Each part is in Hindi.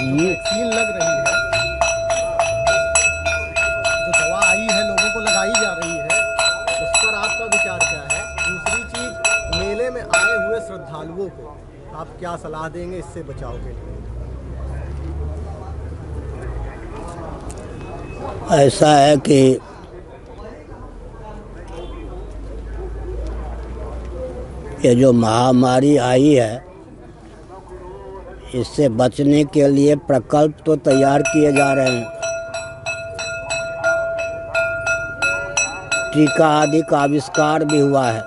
वैक्सीन लग रही है, जो दवा आई है लोगों को लगाई जा रही है, उस पर आपका विचार क्या है? दूसरी चीज, मेले में आए हुए श्रद्धालुओं को आप क्या सलाह देंगे इससे बचाव के लिए? ऐसा है कि ये जो महामारी आई है, इससे बचने के लिए प्रकल्प तो तैयार किए जा रहे हैं, टीका आदि का आविष्कार भी हुआ है,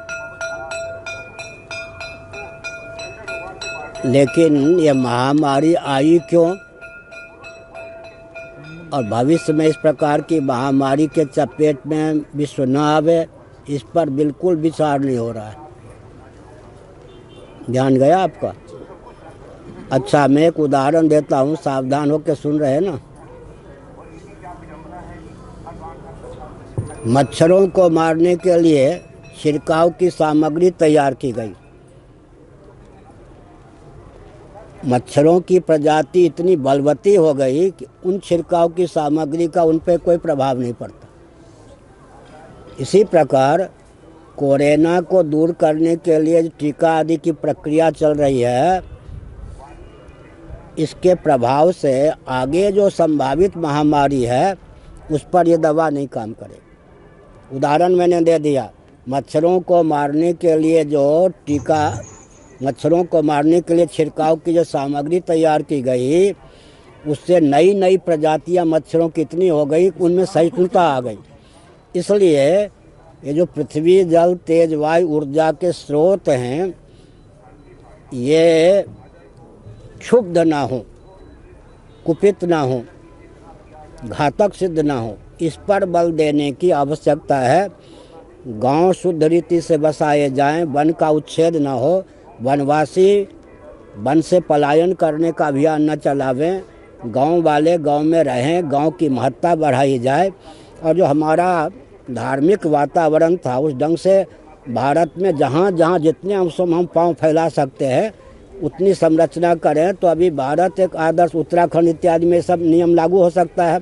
लेकिन ये महामारी आई क्यों और भविष्य में इस प्रकार की महामारी के चपेट में विश्व न आवे, इस पर बिल्कुल विचार नहीं हो रहा है। ध्यान गया आपका? अच्छा, मैं एक उदाहरण देता हूँ, सावधान होकर सुन रहे हैं ना। मच्छरों को मारने के लिए छिड़काव की सामग्री तैयार की गई। मच्छरों की प्रजाति इतनी बलवती हो गई कि उन छिड़काव की सामग्री का उन पर कोई प्रभाव नहीं पड़ता। इसी प्रकार कोरोना को दूर करने के लिए टीका आदि की प्रक्रिया चल रही है, इसके प्रभाव से आगे जो संभावित महामारी है उस पर ये दवा नहीं काम करेगी। उदाहरण मैंने दे दिया, मच्छरों को मारने के लिए जो टीका, मच्छरों को मारने के लिए छिड़काव की जो सामग्री तैयार की गई, उससे नई नई प्रजातियां मच्छरों की इतनी हो गई, उनमें सहिष्णुता आ गई। इसलिए ये जो पृथ्वी, जल, तेज, वायु ऊर्जा के स्रोत हैं, ये क्षुब्ध ना हो, कुपित ना हो, घातक सिद्ध ना हो, इस पर बल देने की आवश्यकता है। गांव शुद्ध रीति से बसाए जाएं, वन का उच्छेद ना हो, वनवासी वन से पलायन करने का अभियान न चलावें, गांव वाले गांव में रहें, गांव की महत्ता बढ़ाई जाए, और जो हमारा धार्मिक वातावरण था उस ढंग से भारत में जहाँ जहाँ जितने अंशों में हम पाँव फैला सकते हैं उतनी संरचना करें, तो अभी भारत एक आदर्श, उत्तराखंड इत्यादि में सब नियम लागू हो सकता है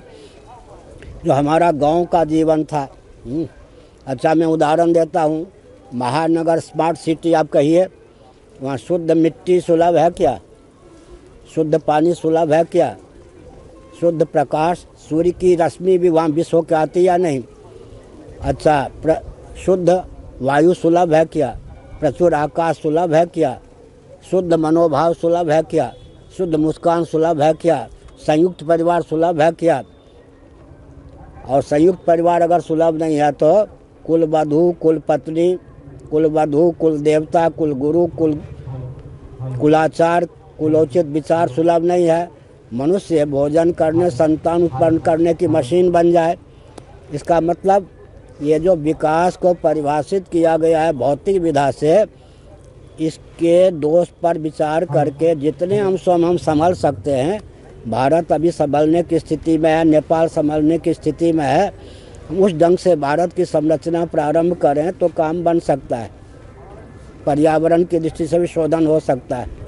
जो हमारा गांव का जीवन था। अच्छा, मैं उदाहरण देता हूँ, महानगर स्मार्ट सिटी आप कहिए, वहाँ शुद्ध मिट्टी सुलभ है क्या? शुद्ध पानी सुलभ है क्या? शुद्ध प्रकाश, सूर्य की रश्मि भी वहाँ विश्व के आती या नहीं? अच्छा, शुद्ध वायु सुलभ है क्या? प्रचुर आकाश सुलभ है क्या? शुद्ध मनोभाव सुलभ है क्या? शुद्ध मुस्कान सुलभ है क्या? संयुक्त परिवार सुलभ है क्या? और संयुक्त परिवार अगर सुलभ नहीं है तो कुल वधू, कुल पत्नी, कुल वधू, कुल देवता, कुल गुरु, कुलाचार, कुलोचित विचार सुलभ नहीं है। मनुष्य भोजन करने, संतान उत्पन्न करने की मशीन बन जाए। इसका मतलब ये जो विकास को परिभाषित किया गया है भौतिक विधा से, इसके दोष पर विचार करके जितने अंशों में हम संभल सकते हैं, भारत अभी संभलने की स्थिति में है, नेपाल संभलने की स्थिति में है, उस ढंग से भारत की संरचना प्रारंभ करें तो काम बन सकता है, पर्यावरण की दृष्टि से भी शोधन हो सकता है।